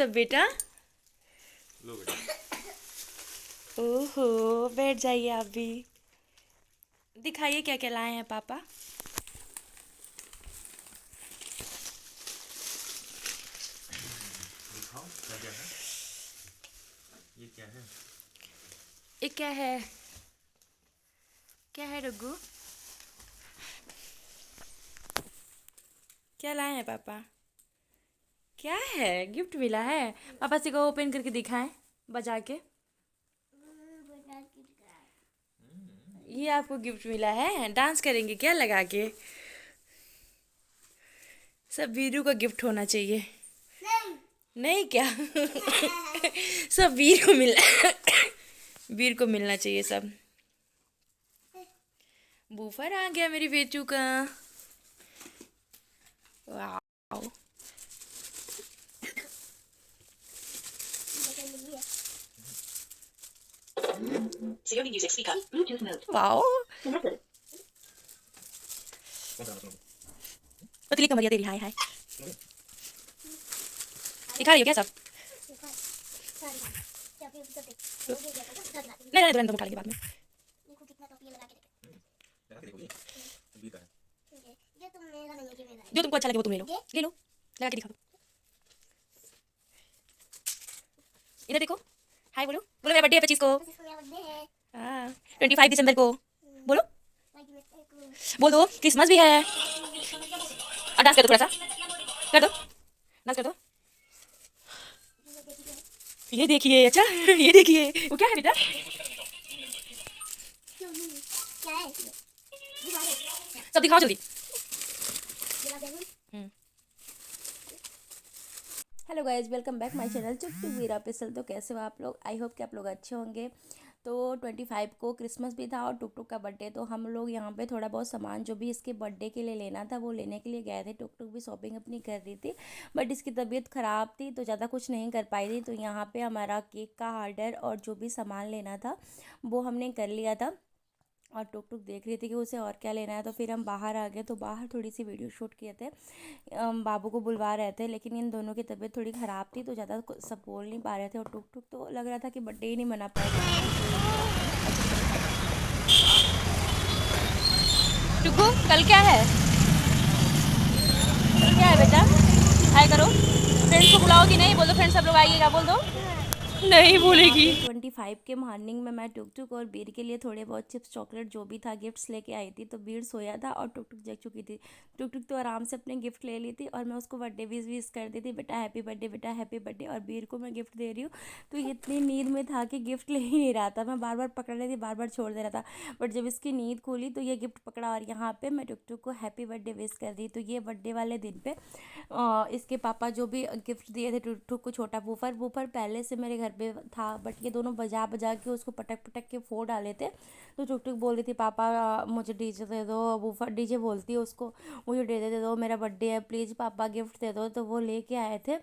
सब बेटा? लो बेटा। ओहो, बैठ जाइए आप भी। दिखाइए क्या क्या लाए हैं पापा। दिखाओ क्या क्या है। ये क्या है? ये क्या है? क्या है रघु? क्या लाए हैं पापा? क्या है? गिफ्ट मिला है? पापा से को ओपन करके दिखाएं, बजा के। ये आपको गिफ्ट मिला है, डांस करेंगे क्या लगा के? सब वीरू का गिफ्ट होना चाहिए। नहीं क्या? सब वीर को मिला। वीर को मिलना चाहिए सब। बूफर आ गया मेरी बेचू का। Wow. Xiaomi Music Speaker, Bluetooth mode. Wow. Connected. कौन सा मतलब? पतली कमरिया तेरी, हाय हाय। दिखा रही हो क्या सब? नहीं नहीं, तुरंत उठा लेंगे बाद में। लगा के देखो ये बीता है। जो तुमको अच्छा लगे वो तुम ले लो। ले लो, लगा के दिखा दो। इधर देखो, हाय बोलो। बोलो मेरा बर्थडे है 25 को। हाँ, 25 दिसंबर को। बोलो, बोल दो क्रिसमस भी है। और डांस कर दो थोड़ा सा, कर दो, डांस कर दो। ये देखिए, अच्छा ये देखिए, वो क्या है बेटा? सब दिखाओ जल्दी। Hello guys, welcome back my channel चुप टू वीरा पिसल। तो कैसे हो आप लोग? आई होप कि आप लोग अच्छे होंगे। तो 25 को क्रिसमस भी था और टुक टुक का बर्थडे। तो हम लोग यहाँ पे थोड़ा बहुत सामान जो भी इसके बर्थडे के लिए लेना था वो लेने के लिए गए थे। टुक टुक भी शॉपिंग अपनी कर रही थी, बट इसकी तबीयत ख़राब थी तो ज़्यादा कुछ नहीं कर पाई थी। तो यहाँ पे हमारा केक का ऑर्डर और जो भी सामान लेना था वो हमने कर लिया था। और टुक टुक देख रही थी कि उसे और क्या लेना है। तो फिर हम बाहर आ गए, तो बाहर थोड़ी सी वीडियो शूट किए थे। बाबू को बुलवा रहे थे, लेकिन इन दोनों की तबीयत थोड़ी ख़राब थी तो ज़्यादा सब बोल नहीं पा रहे थे। और टुक टुक तो लग रहा था कि बर्थडे ही नहीं मना पाएगा। टुकू, कल क्या है? कल क्या है बेटा? हाय करो, फ्रेंड्स को बुलाओ कि नहीं? बोल दो फ्रेंड्स सब लोग आइएगा, बोल दो। नहीं बोलेगी। 25 के मॉर्निंग में मैं टुक टुक और बीर के लिए थोड़े बहुत चिप्स चॉकलेट जो भी था गिफ्ट्स लेके आई थी। तो बीर सोया था और टुक टुक जग चुकी थी। टुक टुक तो आराम से अपने गिफ्ट ले ली थी और मैं उसको बर्थडे विश कर दी थी, बेटा हैप्पी बर्थडे, बेटा हैप्पी बर्थडे। और बीर को मैं गिफ्ट दे रही हूँ तो ये इतनी नींद में था कि गिफ्ट ले ही नहीं रहा था। मैं बार बार पकड़ रही थी, बार बार छोड़ दे रहा था, बट जब इसकी नींद खुली तो ये गिफ्ट पकड़ा और यहाँ पे मैं टुक टुक को हैप्पी बर्थडे विश कर दी। तो ये बर्थडे वाले दिन पे इसके पापा जो भी गिफ्ट दिए थे टुक टुक को, छोटा बूफर बूफर पहले से मेरे घर पे था, बट ये दोनों बजा बजा के उसको पटक पटक के फोड़ डाले थे। तो टुक टुक बोल रही थी पापा मुझे डीजे दे दो, बूफर डीजे बोलती है उसको, मुझे डीजे दे दो, मेरा बर्थडे है प्लीज़ पापा गिफ्ट दे दो। तो वो लेके आए थे।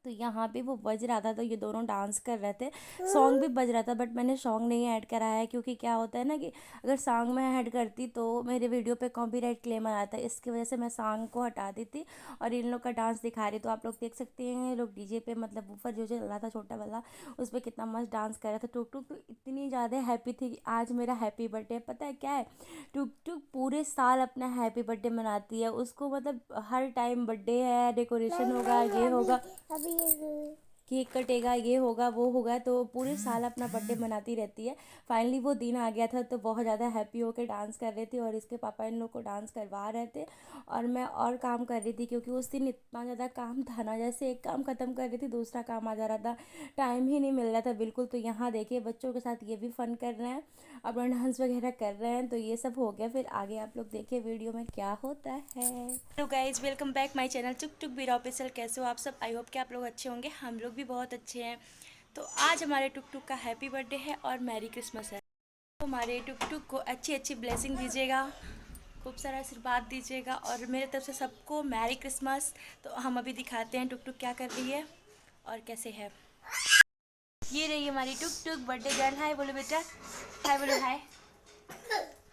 तो यहाँ पे वो बज रहा था तो ये दोनों डांस कर रहे थे। सॉन्ग भी बज रहा था, बट मैंने सॉन्ग नहीं ऐड करा है क्योंकि क्या होता है ना कि अगर सॉन्ग मैं ऐड करती तो मेरे वीडियो पे कॉपीराइट क्लेम आ जाता है। इसकी वजह से मैं सॉन्ग को हटा दी थी और इन लोग का डांस दिखा रही। तो आप लोग देख सकते हैं ये लोग डीजे पे, मतलब ऊपर जो चल रहा था छोटा वाला, उस पर कितना मस्त डांस कर रहा था। टुक टुक तो इतनी ज़्यादा हैप्पी थी कि आज मेरा हैप्पी बर्थडे। पता है क्या है, टुक टुक पूरे साल अपना हैप्पी बर्थडे मनाती है। उसको मतलब हर टाइम बर्थडे है, डेकोरेशन होगा, ये होगा, केक कटेगा, ये होगा वो होगा, तो पूरे साल अपना बर्थडे मनाती रहती है। फाइनली वो दिन आ गया था तो बहुत ज़्यादा हैप्पी होकर डांस कर रही थी और इसके पापा इन लोग को डांस करवा रहे थे और मैं और काम कर रही थी क्योंकि उस दिन इतना ज़्यादा काम था ना, जैसे एक काम ख़त्म कर रही थी दूसरा काम आ जा रहा था, टाइम ही नहीं मिल रहा था बिल्कुल। तो यहाँ देखिए बच्चों के साथ ये भी फ़न कर रहे हैं, अपना डांस वगैरह कर रहे हैं। तो ये सब हो गया, फिर आगे आप लोग देखिए वीडियो में क्या होता है। Hello guys, welcome back my channel चुक टुक वीरा ऑफिशियल। कैसे हो आप सब? आई होप कि आप लोग अच्छे होंगे, हम लोग भी बहुत अच्छे हैं। तो आज हमारे टुक टुक का हैप्पी बर्थडे है और मैरी क्रिसमस है। तो हमारे टुक टुक को अच्छी अच्छी ब्लेसिंग दीजिएगा, खूब सारा आशीर्वाद दीजिएगा और मेरे तरफ से सबको मैरी क्रिसमस। तो हम अभी दिखाते हैं टुक टुक क्या कर रही है और कैसे है। ये रही हमारी टुक टुक बर्थडे गर्ल। हाय बोलो बेटा, हाय बोलो, हाय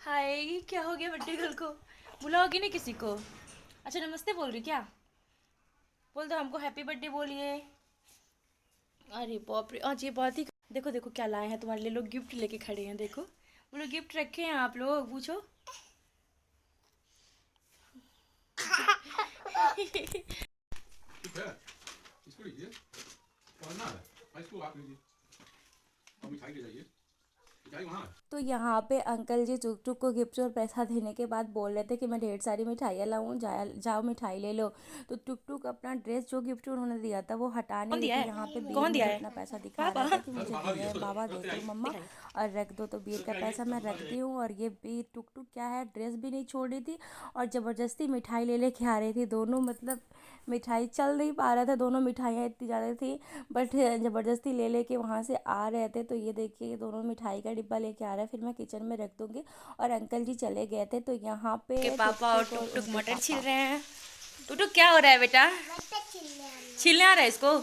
हाय। क्या हो गया बर्थडे गर्ल को? बुलाओगी नहीं किसी को? अच्छा नमस्ते बोल रही क्या? बोल दो हमको हैप्पी बर्थडे बोलिए। अरे बाप रे, आज ये बात ही। देखो देखो क्या लाए हैं तुम्हारे लिए, लोग गिफ्ट लेके खड़े हैं। देखो वो लोग गिफ्ट रखे हैं, आप लोग पूछो। Too bad. It's pretty good. Why not? High school आप लीजिए। और मिठाई ले जाइए। मिठाई वहाँ है। तो यहाँ पे अंकल जी टुक टुक को गिफ्ट और पैसा देने के बाद बोल रहे थे कि मैं ढेर सारी मिठाइयाँ लाऊं, जाओ मिठाई ले लो। तो टुक टुक अपना ड्रेस जो गिफ्ट उन्होंने दिया था वो हटा नहीं रही थी। यहाँ पे बीर मुझे अपना पैसा दिखा रहा था कि मुझे दिया है। बाबा दे दो मम्मा और रख दो। तो बीर का पैसा मैं रख दी हूँ। और ये बीर टुक टुक क्या है, ड्रेस भी नहीं छोड़ रही थी और ज़बरदस्ती मिठाई ले लेके आ रही थी। दोनों मतलब मिठाई चल नहीं पा रहा था, दोनों मिठाइयाँ इतनी ज़्यादा थी बट ज़बरदस्ती ले लेके वहाँ से आ रहे थे। तो ये देखिए दोनों मिठाई का डिब्बा लेके आ रहा है, फिर मैं किचन में रख दूँगी। और अंकल जी चले गए थे। तो यहाँ पे के पापा और टुक-टुक टुक टुक उनके मटर पापा। छील रहे हैं। टुक टुक क्या हो रहा है बेटा? छीलने आ रहा है इसको?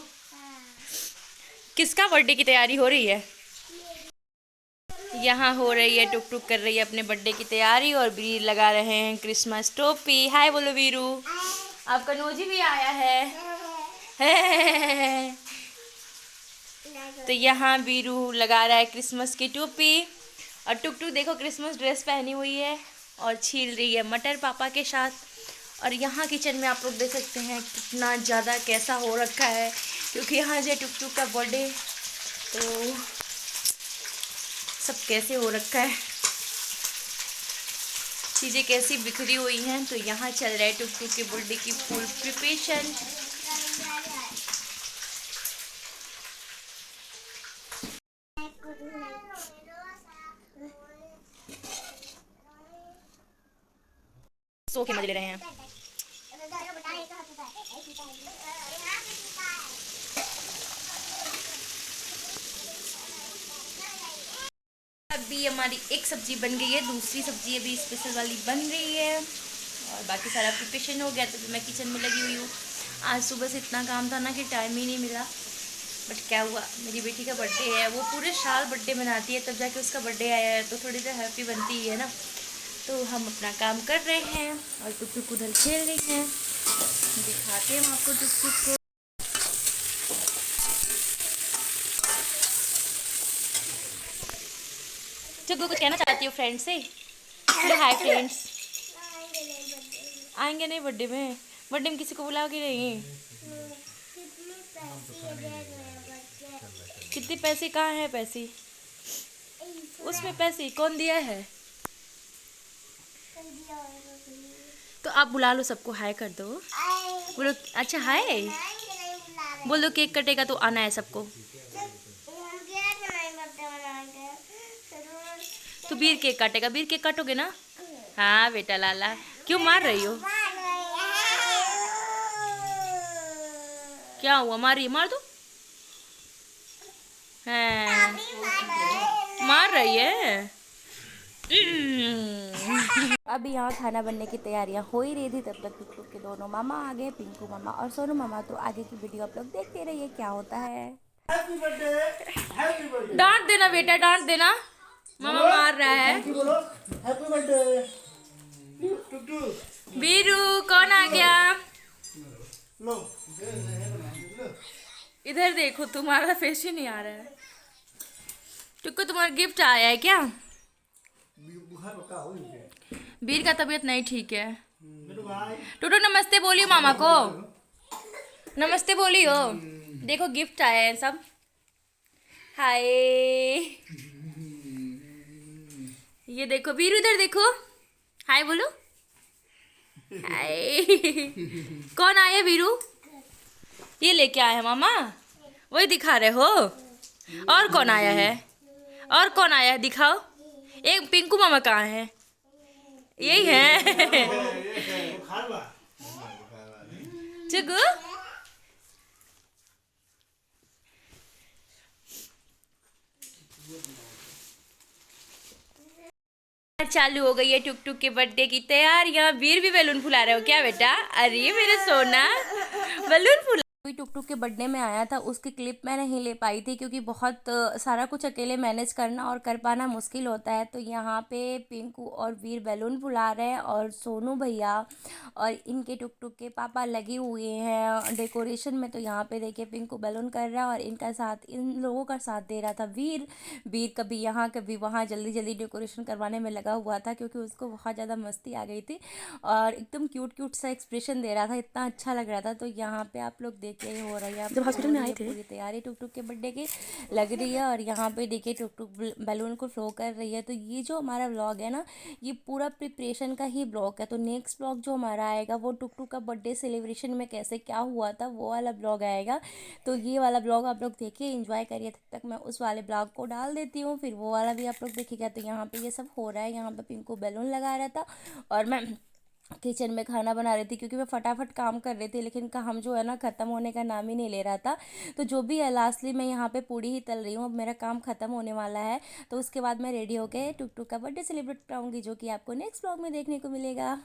किसका बर्थडे की तैयारी हो रही है? यहाँ हो रही है, टुक टुक कर रही है अपने बर्थडे की तैयारी और वीर लगा रहे हैं क्रिसमस टोपी। हाय बोलो वीरू। आपका नोजी भी आया है। तो यहाँ वीरू लगा रहा है क्रिसमस की टोपी और टुक टुक देखो क्रिसमस ड्रेस पहनी हुई है और छील रही है मटर पापा के साथ। और यहाँ किचन में आप लोग देख सकते हैं कितना ज़्यादा कैसा हो रखा है, क्योंकि यहाँ जो टुक टुक का बर्थडे, तो सब कैसे हो रखा है, चीज़ें कैसी बिखरी हुई हैं। तो यहाँ चल रहा है टुक टुक के बर्थडे की फुल प्रिपरेशन। सो के मजे ले रहे हैं। अभी हमारी एक सब्जी बन गई है, दूसरी सब्जी अभी स्पेशल वाली बन रही है और बाकी सारा प्रिपरेशन हो गया। तो मैं किचन में लगी हुई हूँ। आज सुबह से इतना काम था ना कि टाइम ही नहीं मिला। बट क्या हुआ, मेरी बेटी का बर्थडे है, वो पूरे साल बर्थडे मनाती है, तब जाके उसका बर्थडे आया है तो थोड़ी देर हैप्पी बनती ही है ना। तो हम अपना काम कर रहे हैं और टुक टुक उधर खेल रही हैं। दिखाते हैं हम आपको टुक टुक को। टुक कुछ कहना चाहती हूँ फ्रेंड्स से? Hi friends. आएंगे नहीं बर्थडे में? बर्थडे में किसी को बुलाओगे नहीं? कितने पैसे कहाँ है? पैसे उसमें पैसे कौन दिया है? तो आप बुला लो सबको, हाय कर दो। बोलो अच्छा हाय बोलो। केक कटेगा तो आना है सबको। तो बीर केक काटेगा, बीर केक काटोगे ना? हाँ बेटा लाला। क्यों मार रही हो? क्या हुआ, मारी? मार दो। हाँ मार रही है। अभी यहाँ खाना बनने की तैयारियाँ हो ही रही थी, तब तक टुक टुक के दोनों मामा आ गए, पिंकू मामा और सोनू मामा। तो आगे की वीडियो आप लोग देखते रहिए क्या होता है। डांट देना बेटा, डांट देना, मामा मार रहा है। हैप्पी बर्थडे वीरू कौन आ गया? लो इधर देखो, तुम्हारा फेस ही नहीं आ रहा है। टुक्को तुम्हारा गिफ्ट आया है क्या? बुखार पक्का हो गया वीर का तबीयत नहीं ठीक है। मेरे भाई टुटू नमस्ते बोलियो मामा को, नमस्ते बोलियो। देखो गिफ्ट आया है सब। हाय ये देखो वीरू, इधर देखो, हाय बोलो। हाय कौन आया वीरू? ये लेके आए हैं मामा, वही दिखा रहे हो? और कौन आया है? और कौन आया है दिखाओ। एक पिंकू मामा कहाँ है? यही है। बुखार बा चुगु चालू हो गई है टुक टुक के बर्थडे की तैयारियां। वीर भी बैलून फुला रहे हो क्या बेटा? अरे मेरा सोना, बैलून फुला। टुक टुक के बर्थडे में आया था उसकी क्लिप मैं नहीं ले पाई थी क्योंकि बहुत सारा कुछ अकेले मैनेज करना और कर पाना मुश्किल होता है। तो यहाँ पे पिंकू और वीर बैलून फुला रहे हैं और सोनू भैया और इनके टुक टुक के पापा लगे हुए हैं डेकोरेशन में। तो यहाँ पे देखिए पिंकू बैलून कर रहा है और इनका साथ इन लोगों का साथ दे रहा था वीर। वीर कभी यहाँ कभी वहाँ जल्दी जल्दी डेकोरेशन करवाने में लगा हुआ था क्योंकि उसको बहुत ज़्यादा मस्ती आ गई थी और एकदम क्यूट क्यूट सा एक्सप्रेशन दे रहा था, इतना अच्छा लग रहा था। तो यहाँ पे आप लोग देखिए हो रही है, जब हॉस्पिटल में आए थे पूरी तैयारी टुक टुक के बर्थडे की लग रही है और यहाँ पे देखिए टुक टुक बैलून को फ्लो कर रही है। तो ये जो हमारा व्लॉग है ना ये पूरा प्रिपरेशन का ही ब्लॉग है। तो नेक्स्ट ब्लॉग जो हमारा आएगा वो टुक टुक का बर्थडे सेलिब्रेशन में कैसे क्या हुआ था वो वाला ब्लॉग आएगा। तो ये वाला ब्लॉग आप लोग देखिए एंजॉय करिए, तब तक मैं उस वाले ब्लॉग को डाल देती हूँ, फिर वो वाला भी आप लोग देखिएगा। तो यहाँ पे ये सब हो रहा है, यहाँ पे पिंकू बैलून लगा रहा था और मैं किचन में खाना बना रही थी क्योंकि मैं फटाफट काम कर रही थी लेकिन काम जो है ना ख़त्म होने का नाम ही नहीं ले रहा था। तो जो भी है लास्टली मैं यहाँ पे पूड़ी ही तल रही हूँ, अब मेरा काम ख़त्म होने वाला है। तो उसके बाद मैं रेडी होके टुक टुक का बर्थडे सेलिब्रेट कराऊंगी जो कि आपको नेक्स्ट ब्लॉग में देखने को मिलेगा।